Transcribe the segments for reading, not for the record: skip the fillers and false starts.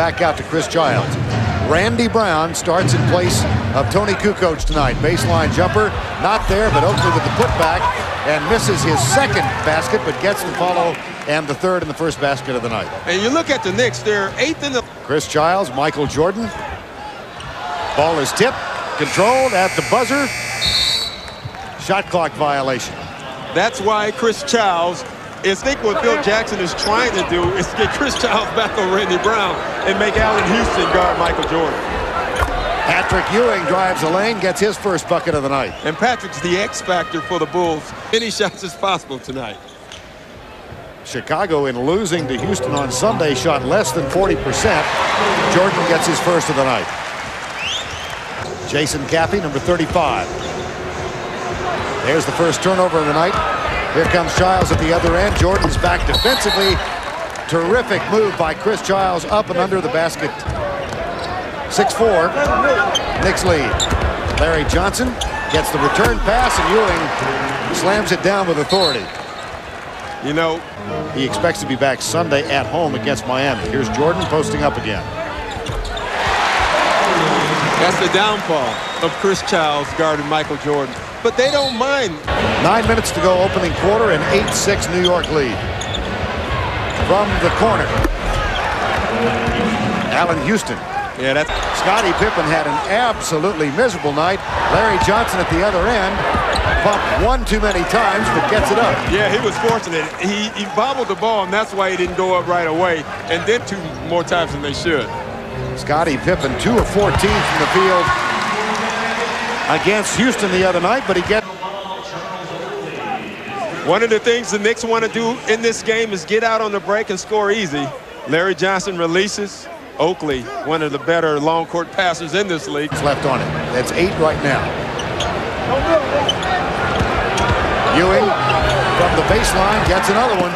back out to Chris Childs. Randy Brown starts in place of Tony Kukoc tonight. Baseline jumper, not there, but Oakley with the putback and misses his second basket, but gets the follow and the third and the first basket of the night. And you look at the Knicks, they're 8th in the... Chris Childs, Michael Jordan. Ball is tipped, controlled at the buzzer. Shot clock violation. That's why Chris Childs is, think what Phil Jackson is trying to do is get Chris Childs back on Randy Brown and make Allen Houston guard Michael Jordan. Patrick Ewing drives the lane, gets his first bucket of the night. And Patrick's the X factor for the Bulls. Any shots is possible tonight. Chicago, in losing to Houston on Sunday, shot less than 40%. Jordan gets his first of the night. Jason Cappy, number 35. There's the first turnover of the night. Here comes Childs at the other end. Jordan's back defensively. Terrific move by Chris Childs, up and under the basket. 6-4, Knicks lead. Larry Johnson gets the return pass, and Ewing slams it down with authority. You know, he expects to be back Sunday at home against Miami. Here's Jordan posting up again. That's the downfall of Chris Childs guarding Michael Jordan. But they don't mind. 9 minutes to go, opening quarter, and 8-6 New York lead. From the corner, Allen Houston. Yeah, that's... Scottie Pippen had an absolutely miserable night. Larry Johnson at the other end pumped one too many times, but gets it up. Yeah, he was fortunate. He bobbled the ball, and that's why he didn't go up right away. And then 2 more times than they should. Scottie Pippen, 2 of 14 from the field against Houston the other night, but he gets... One of the things the Knicks want to do in this game is get out on the break and score easy. Larry Johnson releases. Oakley, one of the better long court passers in this league. It's left on it. That's 8 right now. Ewing from the baseline gets another one.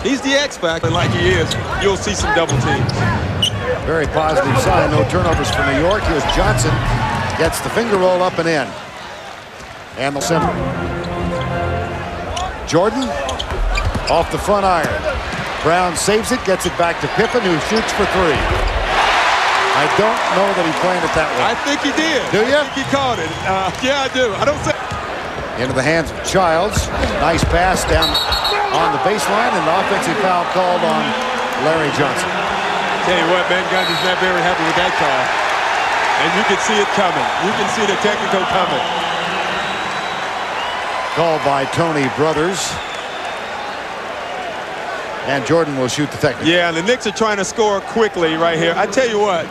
He's the X factor. Like he is, you'll see some double teams. Very positive sign. No turnovers for New York. Here's Johnson. Gets the finger roll up and in. And the center. Jordan off the front iron. Brown saves it, gets it back to Pippen, who shoots for 3. I don't know that he planned it that way. I think he did. Do you? I think he caught it. Yeah, I do. I don't say. Into the hands of Childs. Nice pass down on the baseline, and an offensive foul called on Larry Johnson. Tell you what, Van Gundy's not very happy with that call. And you can see it coming. You can see the technical coming. Called by Tony Brothers. And Jordan will shoot the technical. Yeah, and the Knicks are trying to score quickly right here. I tell you what,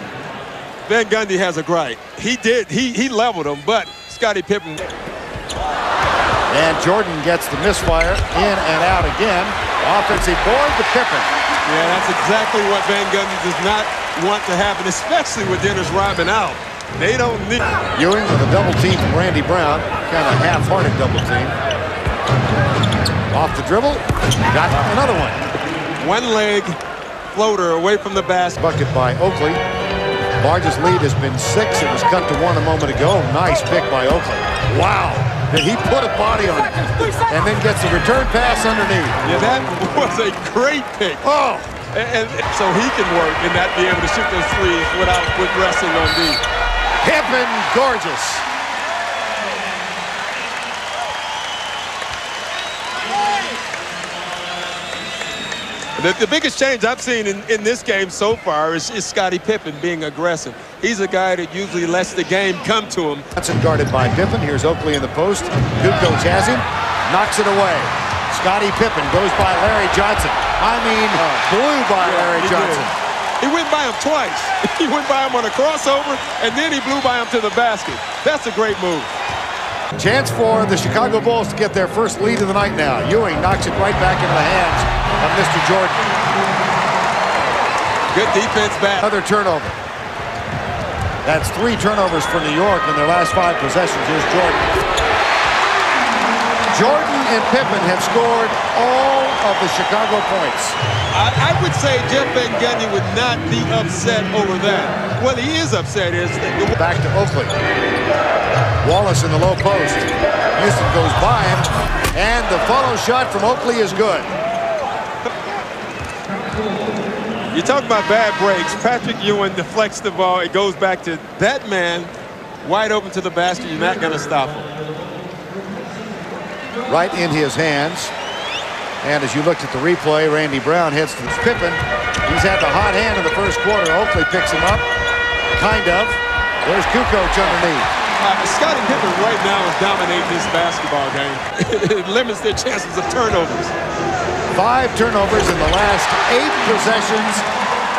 Van Gundy has a gripe. He did. He leveled him, but Scottie Pippen. And Jordan gets the misfire in and out again. Offensive board to Pippen. Yeah, that's exactly what Van Gundy does not want to happen, especially with Dennis Rodman out. They don't need... Ewing with a double team from Randy Brown. Kind of half-hearted double team. Off the dribble. Got another one. One leg floater away from the basket. Bucket by Oakley. Largest lead has been 6. It was cut to 1 a moment ago. Nice pick by Oakley. Wow. Did he put a body on it? And then gets the return pass underneath. Yeah, that was a great pick. Oh. And so he can work and not be able to shoot those threes without wrestling on D. Pippen, gorgeous. The biggest change I've seen in this game so far is Scottie Pippen being aggressive. He's a guy that usually lets the game come to him. Johnson guarded by Pippen. Here's Oakley in the post. Kukoc has him. Knocks it away. Scottie Pippen goes by Larry Johnson. I mean, blew by Larry Johnson. He went by him twice. He went by him on a crossover, and then he blew by him to the basket. That's a great move. Chance for the Chicago Bulls to get their first lead of the night now. Ewing knocks it right back into the hands of Mr. Jordan. Good defense back. Another turnover. That's 3 turnovers for New York in their last 5 possessions. Here's Jordan. Jordan and Pippen have scored all of the Chicago points. I would say Jeff Van Gundy would not be upset over that. What he is upset is... Back to Oakley. Wallace in the low post. Houston goes by him, and the follow shot from Oakley is good. You talk about bad breaks. Patrick Ewing deflects the ball. It goes back to that man, wide open to the basket. You're not going to stop him. Right in his hands. And as you looked at the replay, Randy Brown heads to Pippen. He's had the hot hand in the first quarter. Oakley picks him up. Kind of. There's Kukoc underneath. Scottie Pippen right now is dominating this basketball game. It limits their chances of turnovers. 5 turnovers in the last 8 possessions.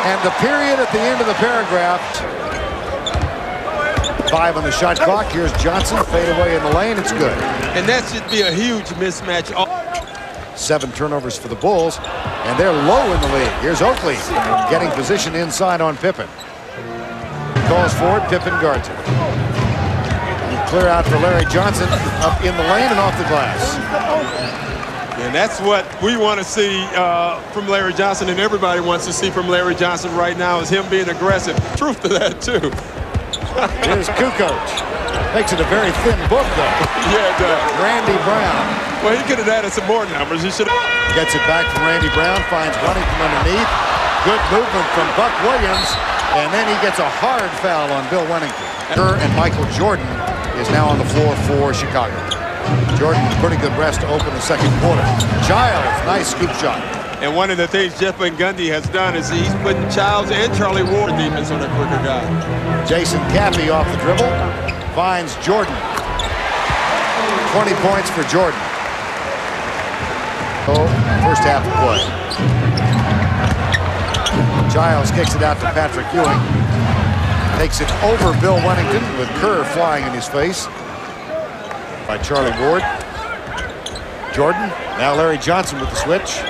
And the period at the end of the paragraph. 5 on the shot clock. Here's Johnson. Fade away in the lane. It's good. And that should be a huge mismatch. 7 turnovers for the Bulls, and they're low in the league. Here's Oakley getting position inside on Pippen. Calls forward, Pippen guards it. Clear out for Larry Johnson, up in the lane and off the glass. And that's what we want to see from Larry Johnson, and everybody wants to see from Larry Johnson right now is him being aggressive. Truth to that, too. Here's Kukoc. Makes it a very thin book, though. Yeah, it does. Randy Brown. Well, he could have added some more numbers. He should have. Gets it back from Randy Brown, finds Wennington underneath. Good movement from Buck Williams, and then he gets a hard foul on Bill Wennington. Kerr and Michael Jordan is now on the floor for Chicago. Jordan, pretty good rest to open the second quarter. Childs, nice scoop shot. And one of the things Jeff Van Gundy has done is he's putting Childs and Charlie Ward defense on a quicker guy. Jason Caffey off the dribble, finds Jordan. 20 points for Jordan. First half of play. Childs kicks it out to Patrick Ewing. Takes it over Bill Wennington with Kerr flying in his face by Charlie Ward. Jordan, now Larry Johnson with the switch.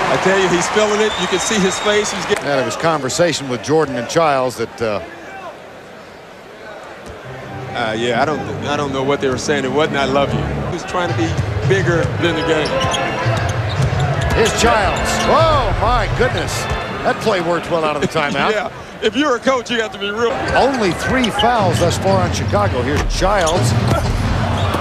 I tell you, he's feeling it. You can see his face. He's getting. Out of his conversation with Jordan and Childs that. Yeah, I don't know what they were saying. It wasn't "I love you." He was trying to be bigger than the game. Here's Childs. Oh my goodness, that play worked well out of the timeout. Yeah, if you're a coach, you have to be real. Only 3 fouls thus far on Chicago. Here's Childs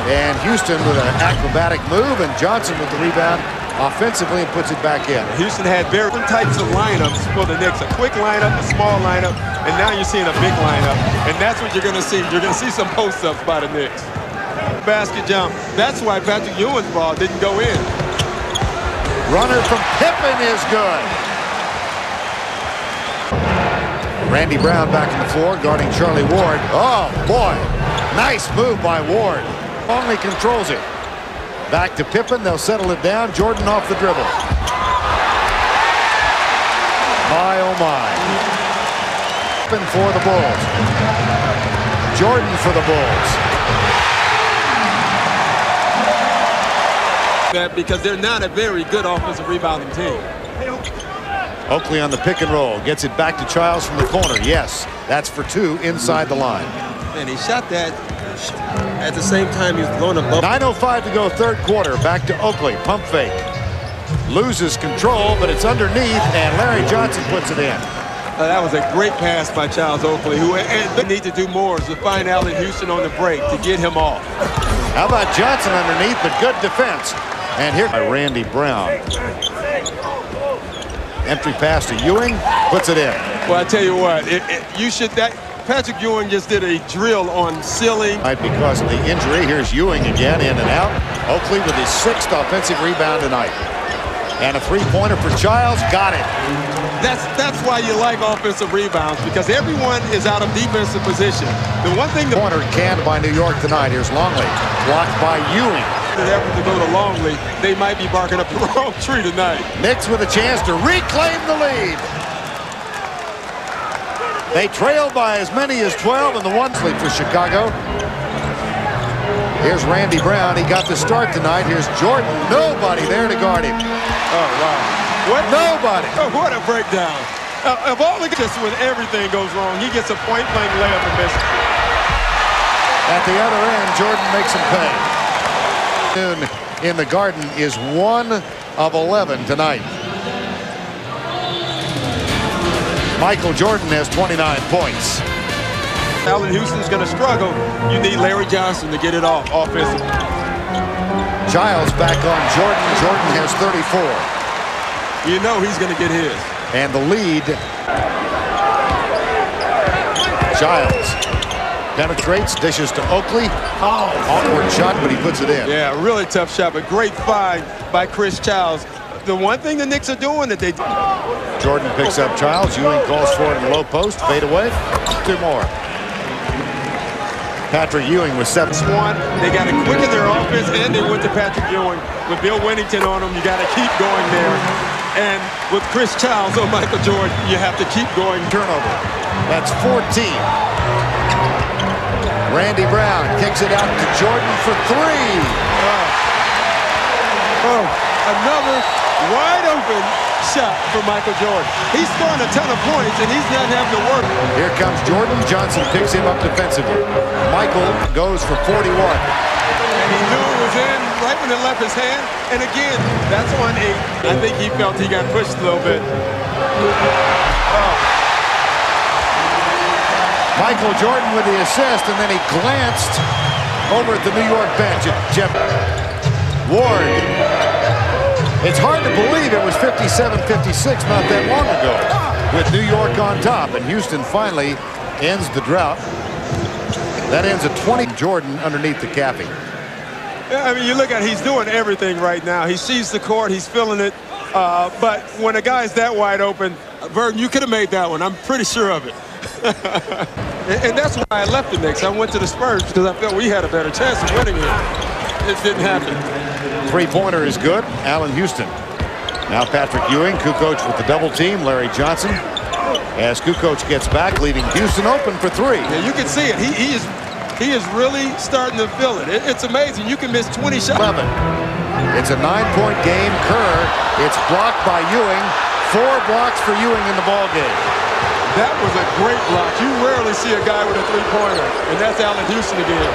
and Houston with an acrobatic move, and Johnson with the rebound offensively and puts it back in. Houston had very different types of lineups for the Knicks. A quick lineup, a small lineup, and now you're seeing a big lineup. And that's what you're going to see. You're going to see some post-ups by the Knicks. Basket jump. That's why Patrick Ewing's ball didn't go in. Runner from Pippen is good. Randy Brown back on the floor, guarding Charlie Ward. Oh, boy. Nice move by Ward. Only controls it. Back to Pippen. They'll settle it down. Jordan off the dribble. My, oh, my. Pippen for the Bulls. Jordan for the Bulls. That because they're not a very good offensive rebounding team. Oakley on the pick and roll. Gets it back to Childs from the corner. Yes, that's for 2 inside the line. And he shot that at the same time he was blowing a bubble. 9:05 to go, third quarter. Back to Oakley. Pump fake. Loses control, but it's underneath, and Larry Johnson puts it in. That was a great pass by Charles Oakley, who they need to do more is to find Allen Houston on the break to get him off. How about Johnson underneath, but good defense. And here by Randy Brown. Empty pass to Ewing, puts it in. Well, I tell you what, Patrick Ewing just did a drill on ceiling. Because of the injury, here's Ewing again, in and out. Oakley with his 6th offensive rebound tonight. And a 3-pointer for Childs, got it. That's why you like offensive rebounds, because everyone is out of defensive position. The one thing corner canned by New York tonight. Here's Longley, blocked by Ewing. Effort to go to Longley, they might be barking up the wrong tree tonight. Knicks with a chance to reclaim the lead. They trailed by as many as 12 in the one-sleep for Chicago. Here's Randy Brown. He got the start tonight. Here's Jordan. Nobody there to guard him. Oh, wow. What? Nobody. Oh, what a breakdown. Of all the just when everything goes wrong, he gets a point-blank layup and misses. At the other end, Jordan makes him pay. In the Garden is 1 of 11 tonight. Michael Jordan has 29 points. Allen Houston's going to struggle. You need Larry Johnson to get it off offensively. Childs back on Jordan. Jordan has 34. you know he's going to get his. And the lead. Giles penetrates, dishes to Oakley. Awkward shot, but he puts it in. Yeah, really tough shot, but great find by Chris Childs. The one thing the Knicks are doing that they... Jordan picks up Childs. Ewing calls for it in the low post. Fade away. 2 more. Patrick Ewing with 7. They got to quicken their offense, and they went to Patrick Ewing. With Bill Wennington on them, you got to keep going there. And with Chris Childs on Michael Jordan, you have to keep going. Turnover. That's 14. Randy Brown kicks it out to Jordan for 3. Another wide open shot for Michael Jordan. He's scoring a ton of points, and he's not having to work. Here comes Jordan. Johnson picks him up defensively. Michael goes for 41. And he knew it was in right when it left his hand. And again, that's on 8. I think he felt he got pushed a little bit. Michael Jordan with the assist, and then he glanced over at the New York bench at Jeff Ward. It's hard to believe it was 57-56 not that long ago with New York on top, and Houston finally ends the drought. That ends at 20. Jordan underneath the capping. Yeah, I mean, you look at he's doing everything right now. He sees the court, he's feeling it. But when a guy's that wide open, Burton, you could have made that one. I'm pretty sure of it. and that's why I left the Knicks. I went to the Spurs because I felt we had a better chance of winning it. It didn't happen. Three-pointer is good. Allen Houston. Now Patrick Ewing, Kukoc with the double team. Larry Johnson as Kukoc gets back, leaving Houston open for 3. Yeah, you can see it. He is really starting to feel it. It's amazing. You can miss 20 shots. 11. It's a 9-point game. Kerr. It's blocked by Ewing. 4 blocks for Ewing in the ball game. That was a great block. You rarely see a guy with a three-pointer, and that's Allen Houston again.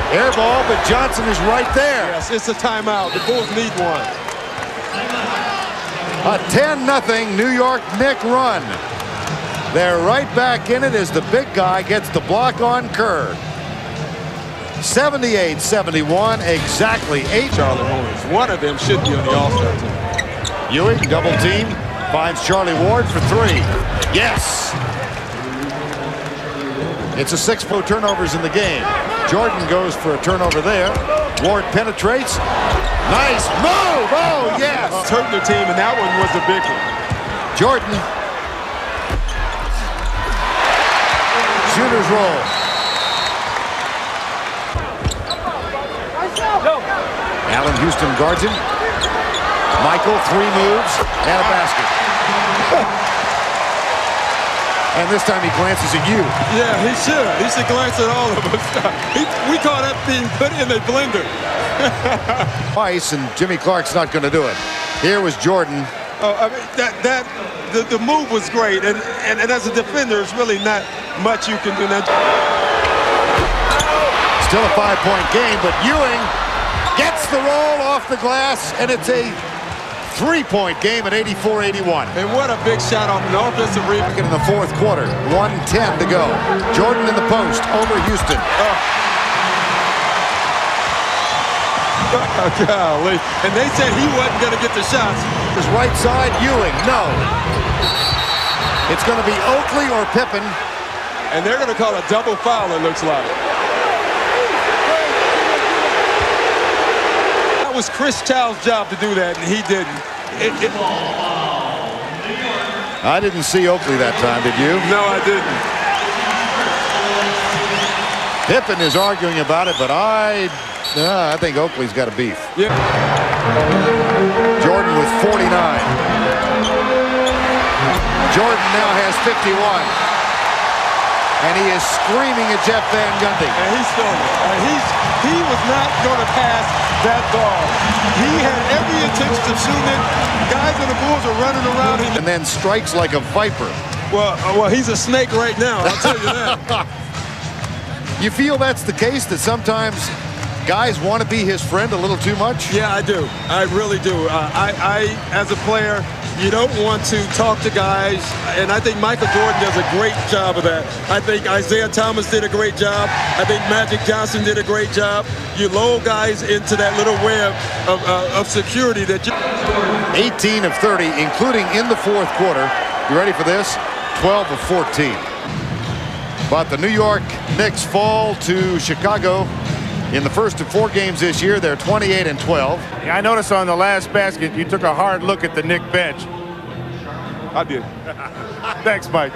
Air ball, but Johnson is right there. Yes, it's a timeout. The Bulls need one. A 10-0 New York Knicks run. They're right back in it as the big guy gets the block on Kerr. 78-71, exactly 8. Charlie Horns. One of them should be on the All-Star team. Ewing, double team, finds Charlie Ward for 3. Yes! It's a 6 turnovers in the game. Jordan goes for a turnover there. Ward penetrates. Nice move! Oh, yes! It's hurting the team, and that one was a big one. Jordan. Shooter's roll. Allen Houston guards him. Michael, 3 moves and a basket. And this time he glances at you. Yeah, he should. He should glance at all of us. We call that being put in a blender. Twice, and Jimmy Clark's not going to do it. Here was Jordan. Oh, I mean, the move was great, and as a defender, there's really not much you can do. Still a 5-point game, but Ewing gets the roll off the glass, and it's a 3-point game at 84-81. And what a big shot on an offensive rebound. In the 4th quarter, 1:10 to go. Jordan in the post over Houston. Golly. And they said he wasn't going to get the shots. His right side, Ewing, no. It's going to be Oakley or Pippen. And they're going to call a double foul, it looks like. That was Chris Childs' job to do that, and he didn't. I didn't see Oakley that time, did you? No, I didn't. Pippen is arguing about it, but I think Oakley's got a beef. Yeah. Jordan with 49. Jordan now has 51. And he is screaming at Jeff Van Gundy. And he's feeling it. He was not going to pass that ball. He had every intention of shooting it. Guys in the Bulls are running around him. And then strikes like a viper. Well, he's a snake right now, I'll tell you that. You feel that's the case, that sometimes guys want to be his friend a little too much? Yeah, I do. I really do. I as a player, You don't want to talk to guys, and I think Michael Jordan does a great job of that. I think Isaiah Thomas did a great job. I think Magic Johnson did a great job. You lull guys into that little web of security that you... 18 of 30, including in the fourth quarter. You ready for this? 12 of 14. But the New York Knicks fall to Chicago. In the first of 4 games this year, they're 28 and 12. Yeah, I noticed on the last basket, you took a hard look at the Knick bench. I did. Thanks, Mike.